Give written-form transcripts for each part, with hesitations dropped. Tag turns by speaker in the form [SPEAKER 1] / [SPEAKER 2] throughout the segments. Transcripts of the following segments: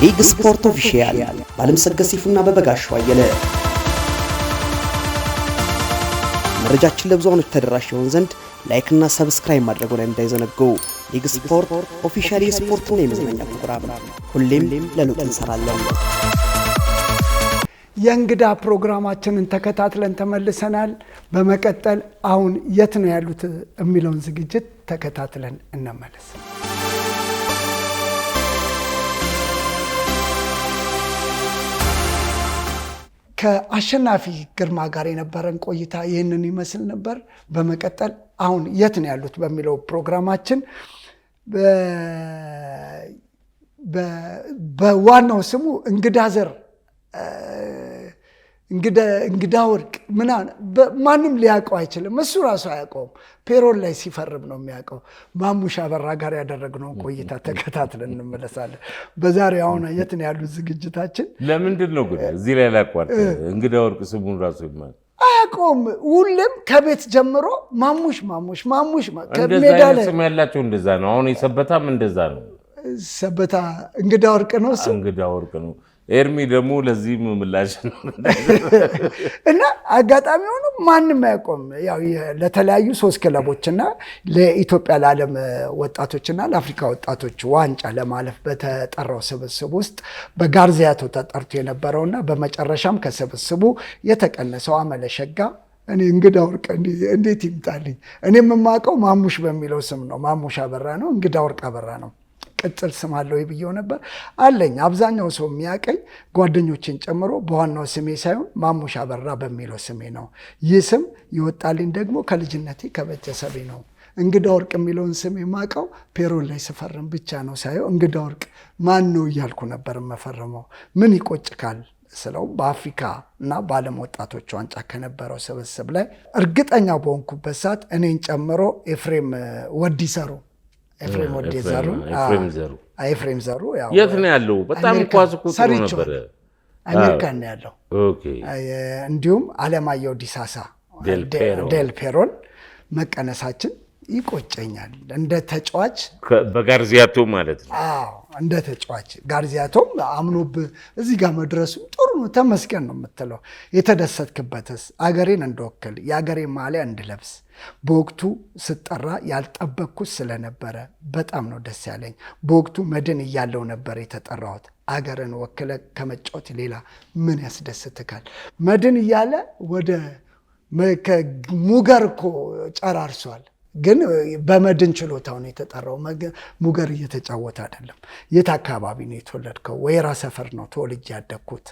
[SPEAKER 1] ሊግ ስፖርት ኦፊሻል ባለምሰገድ ሲፉና በበጋሻው አየለ። መረጃችን ለብዙዎች ተደራሽ ይሆን ዘንድ ላይክ እና ሰብስክራይብ ማድረጉን እንዳይዘነጉ። ሊግ ስፖርት ኦፊሻል የስፖርትና የመዝናኛ ፕሮግራም ሁሌም ለለውጥ እንሰራለን።
[SPEAKER 2] የእንግዳ ፕሮግራማችንን ተከታትለን ተመልሰናል። በመቀጠል አሁን የት ነው ያሉት የሚለውን ዝግጅት ተከታትለን እንመለስ። ከአሸናፊ ግርማ ጋር የነበረን ቆይታ ይህንን ይመስል ነበር። በመቀጠል አሁን የት ነው ያሉት በሚለው ፕሮግራማችን በዋናው ስሙ እንግዳ ዘር እንግዳ ወርቅ ምናምን ማንም ሊያውቀው አይችልም። እሱ ራሱ አያውቀውም። ፔሮል ላይ ሲፈርም ነው የሚያውቀው። ማሙሻ አበራ ጋር ያደረግነውን ቆይታ ተከታትለን እንመለሳለን። በዛሬ አሁን የት ነው ያሉት ዝግጅታችን
[SPEAKER 3] ለምንድን ነው ግን እዚህ ላይ ላቋርጥ? እንግዳ ወርቅ ስሙን ራሱ ይማል
[SPEAKER 2] አያውቀውም። ሁሌም ከቤት ጀምሮ ማሙሽ
[SPEAKER 3] ከሜዳ ላይ ስም ያላቸው እንደዛ ነው። አሁን የሰበታም እንደዛ ነው።
[SPEAKER 2] ሰበታ እንግዳ ወርቅ ነው እሱ።
[SPEAKER 3] እንግዳ ወርቅ ነው። ኤርሚ ደግሞ ለዚህ ምላሽ ነው
[SPEAKER 2] እና አጋጣሚ ሆኖ ማንም አያውቀውም። ያው ለተለያዩ 3 ክለቦችና ለኢትዮጵያ ለዓለም ወጣቶችና ለአፍሪካ ወጣቶች ዋንጫ ለማለፍ በተጠራው ስብስብ ውስጥ በጋርዚያቶ ተጠርቶ የነበረውና በመጨረሻም ከስብስቡ የተቀነሰው አመለሸጋ እኔ እንግዳ ወርቅ እንዴት ይምጣልኝ? እኔ የማውቀው ማሙሽ በሚለው ስም ነው። ማሙሽ አበራ ነው። እንግዳ ወርቅ አበራ ነው። ቅጽል ስም አለው ብዬው ነበር አለኝ። አብዛኛው ሰው የሚያቀኝ ጓደኞችን ጨምሮ በዋናው ስሜ ሳይሆን ማሙሽ አበራ በሚለው ስሜ ነው። ይህ ስም ይወጣልኝ ደግሞ ከልጅነቴ ከቤተሰቤ ነው። እንግዳ ወርቅ የሚለውን ስም የማውቀው ፔሮል ላይ ስፈርም ብቻ ነው። ሳየው እንግዳ ወርቅ ማን ነው እያልኩ ነበር መፈረመው። ምን ይቆጭካል ስለው በአፍሪካ እና በዓለም ወጣቶች ዋንጫ ከነበረው ስብስብ ላይ እርግጠኛ በሆንኩበት ሰዓት እኔን ጨምሮ ኤፍሬም ወዲሰሩ ኤፍሬም ዘሩ
[SPEAKER 3] የት ነው ያለው? በጣም ኳስ ቁጥሩ ነበር።
[SPEAKER 2] አሜሪካን ነው ያለው። እንዲሁም አለማየሁ ዲሳሳ ዴል ፔሮን መቀነሳችን ይቆጨኛል። እንደ ተጫዋች
[SPEAKER 3] በጋርዚያቶ ማለት ነው።
[SPEAKER 2] እንደ ተጫዋች ጋርዚያቶም አምኖብህ እዚህ ጋር መድረሱ ጥሩ ነው፣ ተመስገን ነው የምትለው። የተደሰትክበትስ አገሬን እንደወክል የአገሬን ማሊያ እንድለብስ በወቅቱ ስጠራ ያልጠበቅኩት ስለነበረ በጣም ነው ደስ ያለኝ። በወቅቱ መድን እያለው ነበር የተጠራሁት። አገርን ወክለ ከመጫወት ሌላ ምን ያስደስትካል? መድን እያለ ወደ ሙገር እኮ ጨራርሷል። ግን በመድን ችሎታው ነው የተጠራው። ሙገር እየተጫወተ አይደለም። የት አካባቢ ነው የተወለድከው? ወይራ ሰፈር ነው ተወልጄ ያደግኩት።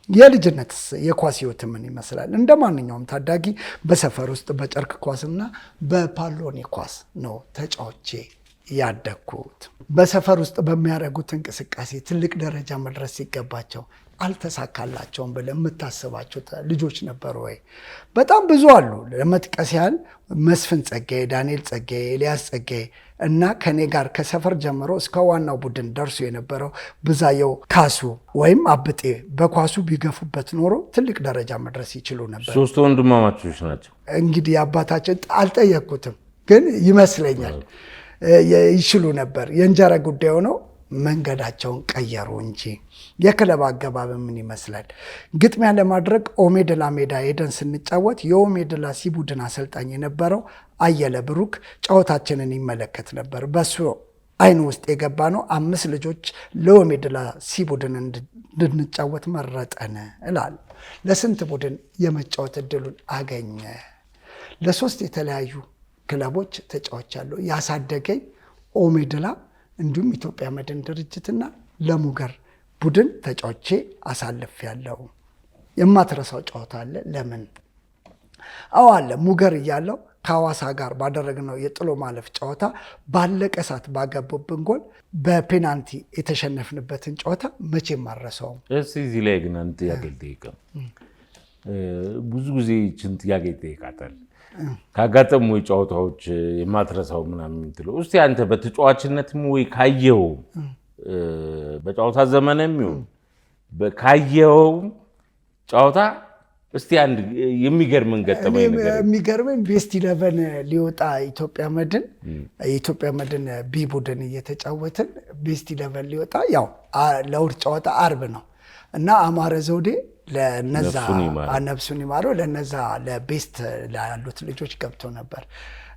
[SPEAKER 2] የልጅነት የኳስ ህይወት ምን ይመስላል? እንደ ማንኛውም ታዳጊ በሰፈር ውስጥ በጨርቅ ኳስና በፓሎኒ ኳስ ነው ተጫውቼ ያደግኩት። በሰፈር ውስጥ በሚያደርጉት እንቅስቃሴ ትልቅ ደረጃ መድረስ ሲገባቸው አልተሳካላቸውም ብለህ የምታስባቸው ልጆች ነበሩ ወይ? በጣም ብዙ አሉ። ለመጥቀስ ያህል መስፍን ጸጋዬ፣ ዳንኤል ጸጋዬ፣ ኤልያስ ጸጋዬ እና ከኔ ጋር ከሰፈር ጀምሮ እስከ ዋናው ቡድን ደርሶ የነበረው ብዛየው ካሱ ወይም አብጤ በኳሱ ቢገፉበት ኖሮ ትልቅ ደረጃ መድረስ ይችሉ ነበር።
[SPEAKER 3] 3 ወንድማማቾች ናቸው።
[SPEAKER 2] እንግዲህ አባታችን አልጠየቅኩትም፣ ግን ይመስለኛል ይችሉ ነበር። የእንጀራ ጉዳይ ሆነው መንገዳቸውን ቀየሩ እንጂ። የክለብ አገባብ ምን ይመስላል? ግጥሚያ ለማድረግ ኦሜድላ ሜዳ ሄደን ስንጫወት የኦሜድላ ሲ ቡድን አሰልጣኝ የነበረው አየለ ብሩክ ጨዋታችንን ይመለከት ነበር። በሱ አይን ውስጥ የገባ ነው 5 ልጆች ለኦሜድላ ሲ ቡድን እንድንጫወት መረጠን እላል። ለስንት ቡድን የመጫወት እድሉን አገኘ? ለ3 የተለያዩ ክለቦች ተጫውቻለሁ። ያሳደገኝ ኦሜድላ እንዲሁም ኢትዮጵያ መድን ድርጅትና ለሙገር ቡድን ተጫውቼ አሳልፌያለሁ። የማትረሳው ጨዋታ አለ? ለምን? አለ። ሙገር እያለሁ ከሐዋሳ ጋር ባደረግነው የጥሎ ማለፍ ጨዋታ ባለቀ ሰዓት ባገቡብን ጎል በፔናልቲ የተሸነፍንበትን ጨዋታ መቼም አልረሳውም።
[SPEAKER 3] እዚህ ላይ ግን አንድ ጥያቄ ልጠይቅህ። ብዙ ጊዜ ይህችን ጥያቄ ይጠይቃታል። ካጋጠሙ ጨዋታዎች የማትረሳው ምናምን የምትለው እስቲ አንተ በተጫዋችነትም ወይ ካየኸው በጨዋታ ዘመንም ይሁን ካየኸው ጨዋታ እስቲ አንድ የሚገርምን ገጠመኝ ነገር
[SPEAKER 2] የሚገርመኝ ቤስት 11 ሊወጣ የኢትዮጵያ መድን ቢ ቡድን እየተጫወትን ቤስት 11 ሊወጣ ያው ለውድ ጨዋታ አርብ ነው እና አማረ ዘውዴ ለነዛ ነፍሱን ይማረው ለነዛ ለቤስት ላሉት ልጆች ገብቶ ነበር።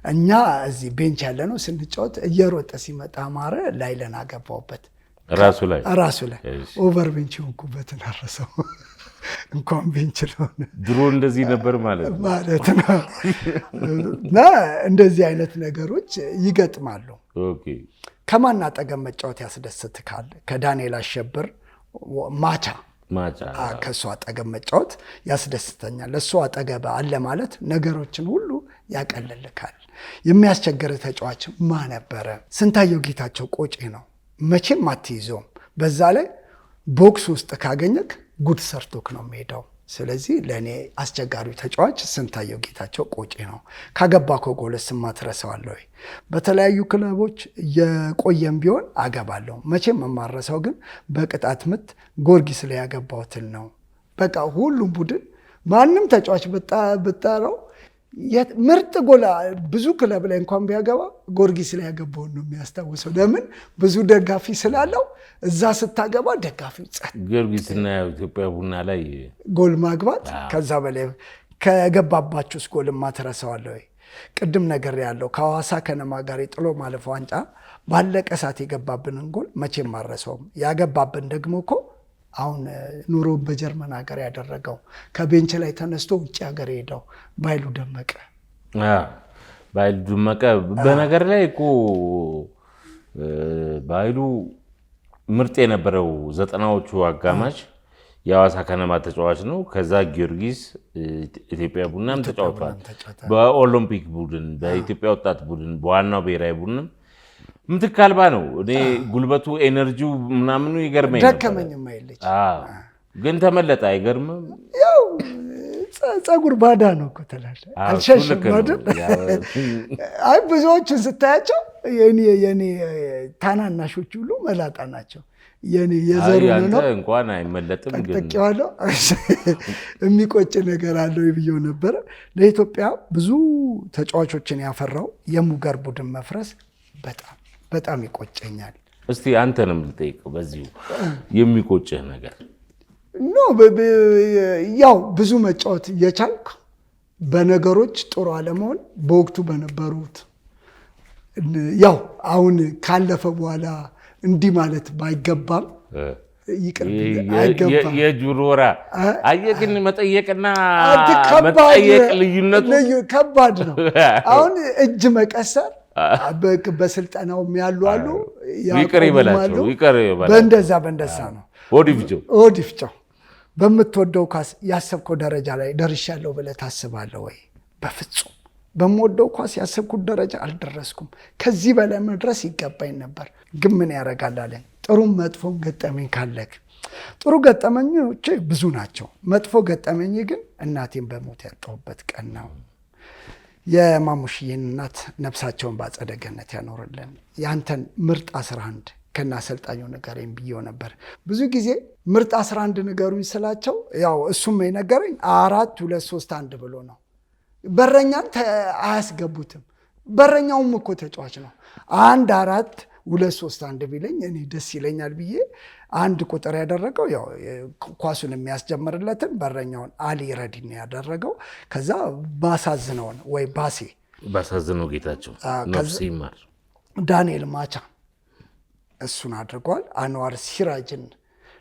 [SPEAKER 2] እኛ እዚህ ቤንች ያለ ነው ስንጫወት እየሮጠ ሲመጣ አማረ ላይ ለናገባውበት ራሱ ላይ ኦቨር ቤንች ሆንኩበትን አረሰው። እንኳን ቤንች ነው
[SPEAKER 3] ድሮ እንደዚህ ነበር ማለት
[SPEAKER 2] ነው። እና እንደዚህ አይነት ነገሮች ይገጥማሉ።
[SPEAKER 3] ኦኬ
[SPEAKER 2] ከማን አጠገብ መጫወት ያስደስትካል? ከዳንኤል አሸብር ማቻ ከእሱ አጠገብ መጫወት ያስደስተኛል። እሱ አጠገብ አለ ማለት ነገሮችን ሁሉ ያቀልልካል። የሚያስቸግር ተጫዋች ማ ነበረ? ስንታየው ጌታቸው ቆጬ ነው፣ መቼም አትይዘውም። በዛ ላይ ቦክስ ውስጥ ካገኘክ ጉድ ሰርቶክ ነው የሚሄደው። ስለዚህ ለእኔ አስቸጋሪው ተጫዋች ስንታየው ጌታቸው ቆጬ ነው። ካገባ ጎልስ ማትረሳዋለሁ። በተለያዩ ክለቦች የቆየም ቢሆን አገባለሁ። መቼም የማረሳው ግን በቅጣት ምት ጊዮርጊስ ላይ ያገባሁትን ነው። በቃ ሁሉም ቡድን ማንም ተጫዋች ብጣራው ምርጥ ጎላ ብዙ ክለብ ላይ እንኳን ቢያገባ ጊዮርጊስ ላይ ያገባውን ነው የሚያስታውሰው። ለምን? ብዙ ደጋፊ ስላለው። እዛ ስታገባ ደጋፊው ጸጥ።
[SPEAKER 3] ጊዮርጊስና ኢትዮጵያ ቡና ላይ
[SPEAKER 2] ጎል ማግባት ከዛ በላይ ከገባባችሁስ ጎል ማትረሳዋለሁ። ቅድም ነገር ያለው ከሐዋሳ ከነማ ጋር የጥሎ ማለፍ ዋንጫ ባለቀ ሰዓት የገባብንን ጎል መቼም ማረሰውም። ያገባብን ደግሞ እኮ አሁን ኑሮ በጀርመን ሀገር ያደረገው ከቤንች ላይ ተነስቶ ውጭ ሀገር ሄደው ባይሉ ደመቀ
[SPEAKER 3] በነገር ላይ እኮ ባይሉ ምርጥ የነበረው 90ዎቹ አጋማሽ የሐዋሳ ከነማ ተጫዋች ነው። ከዛ ጊዮርጊስ ኢትዮጵያ ቡናም ተጫውቷል። በኦሎምፒክ ቡድን፣ በኢትዮጵያ ወጣት ቡድን፣ በዋናው ብሔራዊ ቡድንም ምትክ አልባ ነው። እኔ ጉልበቱ ኤነርጂው ምናምኑ ይገርመኝ ነበር።
[SPEAKER 2] ደከመኝም አይልች
[SPEAKER 3] ግን ተመለጠ። አይገርምም?
[SPEAKER 2] ያው ጸጉር ባዳ ነው እኮ ትላለህ። አልሸሽም አይደል? አይ ብዙዎችን ስታያቸው የኔ ታናናሾች ሁሉ መላጣ ናቸው። የኔ የዘሩ ነው
[SPEAKER 3] እንኳን አይመለጥም። ግን
[SPEAKER 2] ጠቅቄዋለሁ። የሚቆጭ ነገር አለው ብዬው ነበር። ለኢትዮጵያ ብዙ ተጫዋቾችን ያፈራው የሙገር ቡድን መፍረስ በጣም ይቆጨኛል።
[SPEAKER 3] እስቲ አንተንም ልጠይቀው በዚሁ የሚቆጭህ ነገር።
[SPEAKER 2] ያው ብዙ መጫወት እየቻልክ በነገሮች ጥሩ አለመሆን በወቅቱ በነበሩት ያው አሁን ካለፈ በኋላ እንዲህ ማለት ባይገባም
[SPEAKER 3] የጁሮራ አየህ፣ ግን መጠየቅና መጠየቅ ልዩነቱ
[SPEAKER 2] ከባድ ነው። አሁን እጅ መቀሰር በስልጠናውም ያሉ አሉ፣
[SPEAKER 3] ይቅር ይበላቸው።
[SPEAKER 2] በእንደዛ ነው። ወዲፍቸው በምትወደው ኳስ ያሰብከው ደረጃ ላይ ደርሻለሁ ብለህ ታስባለህ ወይ? በፍጹም። በምወደው ኳስ ያሰብኩት ደረጃ አልደረስኩም። ከዚህ በላይ መድረስ ይገባኝ ነበር፣ ግን ምን ያደርጋል አለኝ። ጥሩም መጥፎም ገጠመኝ ካለክ፣ ጥሩ ገጠመኞች ብዙ ናቸው። መጥፎ ገጠመኝ ግን እናቴን በሞት ያጣሁበት ቀን ነው። የማሙሽዬን እናት ነፍሳቸውን በአጸደ ገነት ያኖርልን። ያንተን ምርጥ 11 ከና አሰልጣኙ ንገረኝ ብዬው ነበር። ብዙ ጊዜ ምርጥ 11 ንገሩኝ ስላቸው ያው እሱም የነገረኝ 4 2 3 1 ብሎ ነው። በረኛን አያስገቡትም። በረኛውም እኮ ተጫዋች ነው። 1 4 2 3 1 ቢለኝ እኔ ደስ ይለኛል ብዬ አንድ ቁጥር ያደረገው ያው ኳሱን የሚያስጀምርለትን በረኛውን አሊ ረዲን ያደረገው። ከዛ ባሳዝነውን ወይ ባሳዝነው ጌታቸው ነፍስ ይማር ዳንኤል ማቻ እሱን አድርጓል። አንዋር ሲራጅን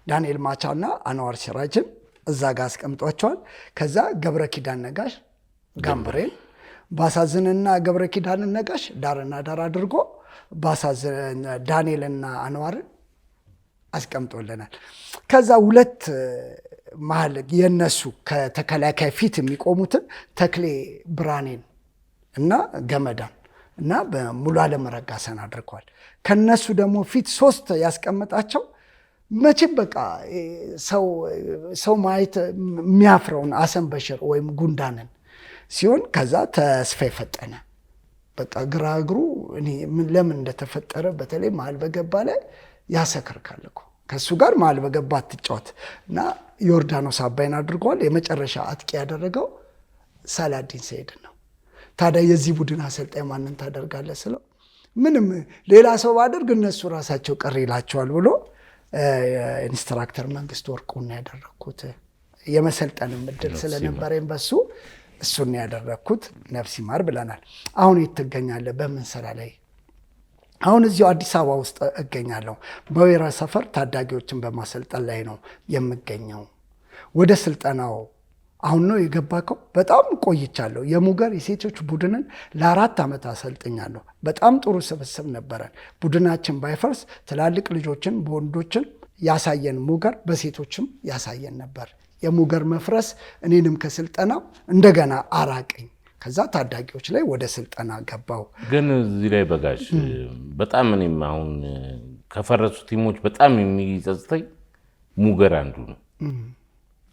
[SPEAKER 2] ዳንኤል ማቻና አንዋር ሲራጅን እዛ ጋር አስቀምጧቸዋል። ከዛ ገብረ ኪዳን ነጋሽ ጋምብሬን ባሳዝንና ገብረ ኪዳን ነጋሽ ዳርና ዳር አድርጎ ባሳዝን ዳንኤልና አንዋርን አስቀምጦልናል። ከዛ ሁለት መሀል የነሱ ከተከላካይ ፊት የሚቆሙትን ተክሌ ብርሃኔን እና ገመዳን እና በሙሉ ዓለም ረጋሰን አድርጓል። ከነሱ ደግሞ ፊት 3 ያስቀመጣቸው መቼም በቃ ሰው ማየት የሚያፍረውን አሰን በሽር ወይም ጉንዳንን ሲሆን ከዛ ተስፋ የፈጠነ በቃ ግራ እግሩ እኔ ለምን እንደተፈጠረ በተለይ መሀል በገባ ላይ ያሰክርካል እኮ። ከሱ ጋር መሀል በገባ አትጫወት እና ዮርዳኖስ አባይን አድርጓል። የመጨረሻ አጥቂ ያደረገው ሳላዲን ሰይድ ነው። ታዲያ የዚህ ቡድን አሰልጣኝ ማንን ታደርጋለህ ስለው ምንም ሌላ ሰው ባደርግ እነሱ ራሳቸው ቀር ይላቸዋል ብሎ ኢንስትራክተር መንግስቱ ወርቁን ያደረኩት የመሰልጠን እድል ስለነበረኝ በሱ እሱን ያደረኩት። ነፍስ ይማር ብለናል። አሁን የት ትገኛለህ? በምን ስራ ላይ? አሁን እዚሁ አዲስ አበባ ውስጥ እገኛለሁ። በወይራ ሰፈር ታዳጊዎችን በማሰልጠን ላይ ነው የምገኘው። ወደ ስልጠናው አሁን ነው የገባከው? በጣም ቆይቻለሁ። የሙገር የሴቶች ቡድንን ለ4 ዓመት አሰልጥኛለሁ። በጣም ጥሩ ስብስብ ነበረን። ቡድናችን ባይፈርስ ትላልቅ ልጆችን በወንዶችን ያሳየን ሙገር በሴቶችም ያሳየን ነበር። የሙገር መፍረስ እኔንም ከስልጠናው እንደገና አራቀኝ። ከዛ ታዳጊዎች ላይ ወደ ስልጠና ገባው።
[SPEAKER 3] ግን እዚህ ላይ በጋሽ በጣም እኔም አሁን ከፈረሱ ቲሞች በጣም የሚጸጽተኝ ሙገር አንዱ ነው።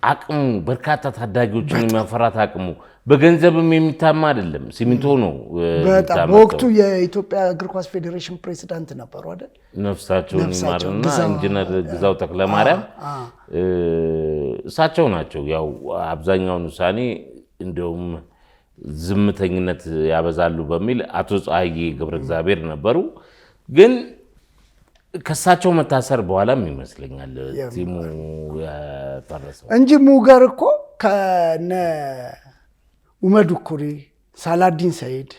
[SPEAKER 3] አቅሙ በርካታ ታዳጊዎችን የማፈራት አቅሙ በገንዘብም የሚታማ አይደለም። ሲሚንቶ ነው።
[SPEAKER 2] በጣም በወቅቱ የኢትዮጵያ እግር ኳስ ፌዴሬሽን ፕሬዚዳንት ነበሩ አይደል?
[SPEAKER 3] ነፍሳቸውን ይማርና ኢንጂነር ግዛው ተክለማርያም እሳቸው ናቸው። ያው አብዛኛውን ውሳኔ እንደውም ዝምተኝነት ያበዛሉ በሚል አቶ ፀሐዬ ገብረ እግዚአብሔር ነበሩ። ግን ከሳቸው መታሰር በኋላም ይመስለኛል ቲሙ ያፈረሰው
[SPEAKER 2] እንጂ ሙገር እኮ ከነ ኡመዱ ኩሪ፣ ሳላዲን ሰይድ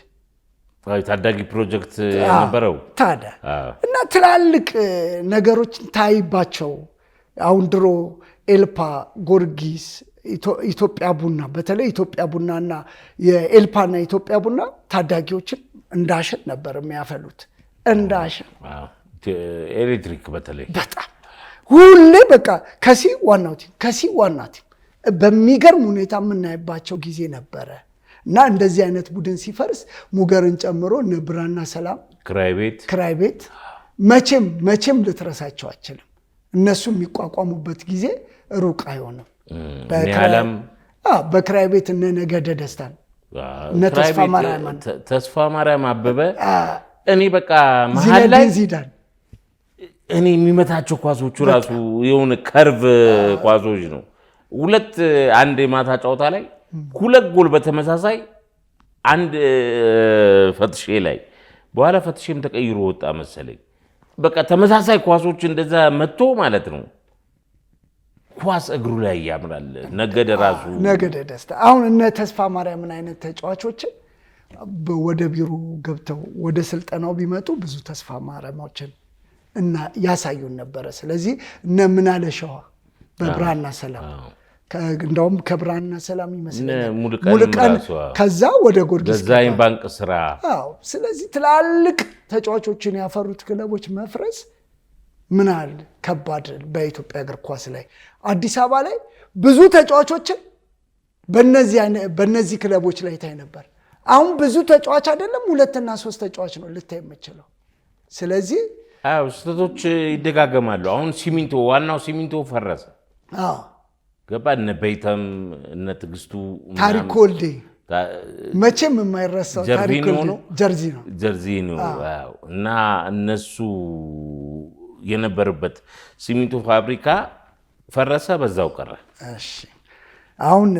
[SPEAKER 3] ታዳጊ ፕሮጀክት የነበረው
[SPEAKER 2] ታዲያ እና ትላልቅ ነገሮችን ታይባቸው። አሁን ድሮ ኤልፓ፣ ጎርጊስ፣ ኢትዮጵያ ቡና በተለይ ኢትዮጵያ ቡናና የኤልፓና ኢትዮጵያ ቡና ታዳጊዎችን እንዳሸን ነበር የሚያፈሉት። እንዳሸን
[SPEAKER 3] ኤሌክትሪክ በተለይ
[SPEAKER 2] በጣም ሁሌ በቃ ከሲ ዋናው ቲም ከሲ ዋና ቲም በሚገርም ሁኔታ የምናይባቸው ጊዜ ነበረ። እና እንደዚህ አይነት ቡድን ሲፈርስ ሙገርን ጨምሮ እነ ብራና ሰላም፣ ክራይ ቤት መቼም ልትረሳቸው አችልም። እነሱ የሚቋቋሙበት ጊዜ ሩቅ አይሆንም። በክራይ ቤት እነ ነገደ ደስታን እነ
[SPEAKER 3] ተስፋ ማርያም አበበ እኔ በቃ መሀል ላይ
[SPEAKER 2] ዚዳን
[SPEAKER 3] እኔ የሚመታቸው ኳሶቹ ራሱ የሆነ ከርቭ ኳሶች ነው። አንድ የማታ ጨዋታ ላይ 2 ጎል በተመሳሳይ አንድ ፈትሼ ላይ በኋላ ፈትሼም ተቀይሮ ወጣ መሰለኝ። በቃ ተመሳሳይ ኳሶች እንደዛ መጥቶ ማለት ነው። ኳስ እግሩ ላይ ያምራል። ነገደ ደስታ አሁን እነ ተስፋ ማርያምን አይነት ተጫዋቾችን ወደ ቢሮ ገብተው ወደ ስልጠናው ቢመጡ ብዙ ተስፋ ማርያሞችን እና ያሳዩን ነበረ። ስለዚህ እነ ምናለ ሸዋ በብራና ሰላም እንደውም ከብራና ሰላም ይመስለኛል ሙሉቀን ከዛ ወደ ጎርጊስ ገዛይን ባንክ ስራ።
[SPEAKER 2] ስለዚህ ትላልቅ ተጫዋቾችን ያፈሩት ክለቦች መፍረስ ምን ያህል ከባድ በኢትዮጵያ እግር ኳስ ላይ አዲስ አበባ ላይ ብዙ ተጫዋቾችን በእነዚህ ክለቦች ላይ ታይ ነበር። አሁን ብዙ ተጫዋች አይደለም 2 እና 3 ተጫዋች ነው ልታይ የምችለው። ስለዚህ
[SPEAKER 3] ስህተቶች ይደጋገማሉ። አሁን ዋናው ሲሚንቶ ፈረሰ። ገባ እነ በይተም እነ ትግስቱ
[SPEAKER 2] ታሪክ ወልዴ መቼም የማይረሳው ታሪክ ጀርዚ ነው
[SPEAKER 3] እና እነሱ የነበረበት ሲሚንቶ ፋብሪካ ፈረሰ፣ በዛው ቀረ።
[SPEAKER 2] እሺ አሁን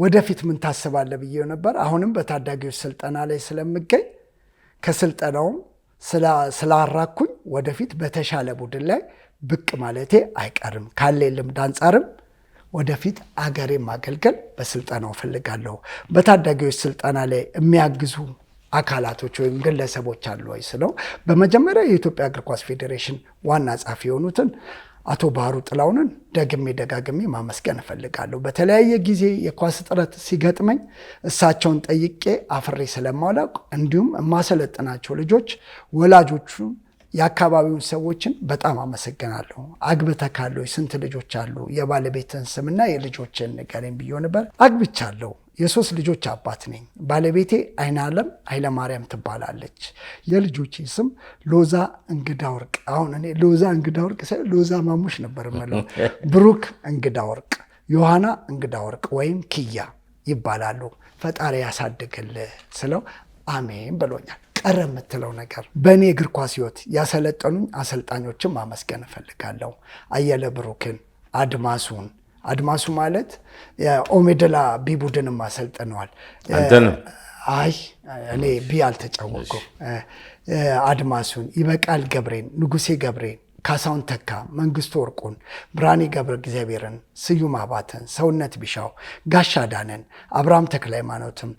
[SPEAKER 2] ወደፊት ምን ታስባለህ ብዬ ነበር። አሁንም በታዳጊዎች ስልጠና ላይ ስለምገኝ ከስልጠናውም ስላራኩኝ ወደፊት በተሻለ ቡድን ላይ ብቅ ማለቴ አይቀርም። ካለ ልምድ አንጻርም ወደፊት አገሬ ማገልገል በስልጠናው ፈልጋለሁ። በታዳጊዎች ስልጠና ላይ የሚያግዙ አካላቶች ወይም ግለሰቦች አሉ ወይ ስለው በመጀመሪያ የኢትዮጵያ እግር ኳስ ፌዴሬሽን ዋና ጸሐፊ የሆኑትን አቶ ባህሩ ጥላውንን ደጋግሜ ማመስገን እፈልጋለሁ። በተለያየ ጊዜ የኳስ እጥረት ሲገጥመኝ እሳቸውን ጠይቄ አፍሬ ስለማላውቅ እንዲሁም የማሰለጥናቸው ልጆች ወላጆቹ የአካባቢውን ሰዎችን በጣም አመሰግናለሁ። አግብተህ ካለው ስንት ልጆች አሉ? የባለቤትን ስምና የልጆችን ንገረኝ ብዬ ነበር። አግብቻለሁ። የ3 ልጆች አባት ነኝ። ባለቤቴ አይናለም ኃይለማርያም ትባላለች። የልጆቼ ስም ሎዛ እንግዳ ወርቅ። አሁን እኔ ሎዛ እንግዳ ወርቅ ሳይ ሎዛ ማሙሽ ነበር የምለው። ብሩክ እንግዳ ወርቅ፣ ዮሐና እንግዳ ወርቅ ወይም ኪያ ይባላሉ። ፈጣሪ ያሳድግልህ ስለው አሜን ብሎኛል። ቀረ የምትለው ነገር? በእኔ እግር ኳስ ህይወት ያሰለጠኑኝ አሰልጣኞችን ማመስገን እፈልጋለሁ። አየለ ብሩክን፣ አድማሱ ማለት የኦሜድላ ቢ ቡድንም አሰልጥነዋል። አይ እኔ ቢ አልተጫወኩም። አድማሱን፣ ይበቃል ገብሬን፣ ንጉሴ ገብሬን፣ ካሳውን ተካ፣ መንግስቱ ወርቁን፣ ብርሃኔ ገብረ እግዚአብሔርን፣ ስዩም አባተን፣ ሰውነት ቢሻው፣ ጋሻ ዳነን፣ አብርሃም ተክለ ሃይማኖትን፣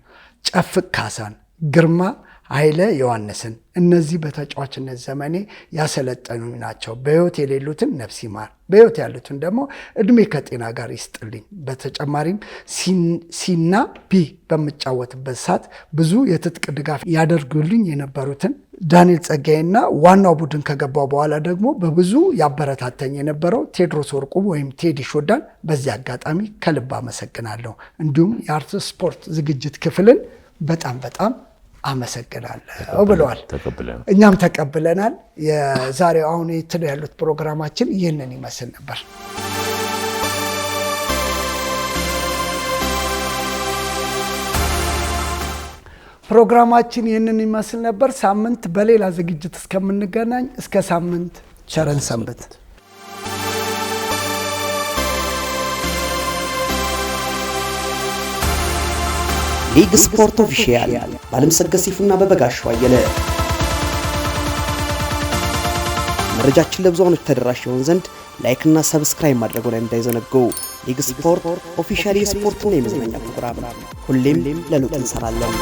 [SPEAKER 2] ጨፍቅ ካሳን፣ ግርማ ኃይለ ዮሐንስን እነዚህ በተጫዋችነት ዘመኔ ያሰለጠኑ ናቸው። በህይወት የሌሉትን ነፍስ ይማር፣ በህይወት ያሉትን ደግሞ እድሜ ከጤና ጋር ይስጥልኝ። በተጨማሪም ሲና ቢ በምጫወትበት ሰዓት ብዙ የትጥቅ ድጋፍ ያደርጉልኝ የነበሩትን ዳንኤል ጸጋዬና ዋናው ቡድን ከገባው በኋላ ደግሞ በብዙ ያበረታተኝ የነበረው ቴድሮስ ወርቁ ወይም ቴዲ ሾዳን በዚህ አጋጣሚ ከልብ አመሰግናለሁ። እንዲሁም የአርት ስፖርት ዝግጅት ክፍልን በጣም አመሰግናለሁ ብለዋል። እኛም ተቀብለናል። የዛሬው አሁን ያሉት ፕሮግራማችን ይህንን ይመስል ነበር። ፕሮግራማችን ይህንን ይመስል ነበር። ሳምንት በሌላ ዝግጅት እስከምንገናኝ እስከ ሳምንት ቸረን ሰንብት።
[SPEAKER 1] ሊግ ስፖርት ኦፊሻል ባለምሰገድ ሲፉና በበጋሻው አየለ። መረጃችን ለብዙዎች ተደራሽ ይሆን ዘንድ ላይክ እና ሰብስክራይብ ማድረጉን እንዳይዘነጉ። ሊግ ስፖርት ኦፊሻል የስፖርትና የመዝናኛ ፕሮግራም ሁሌም ለለውጥ እንሰራለን።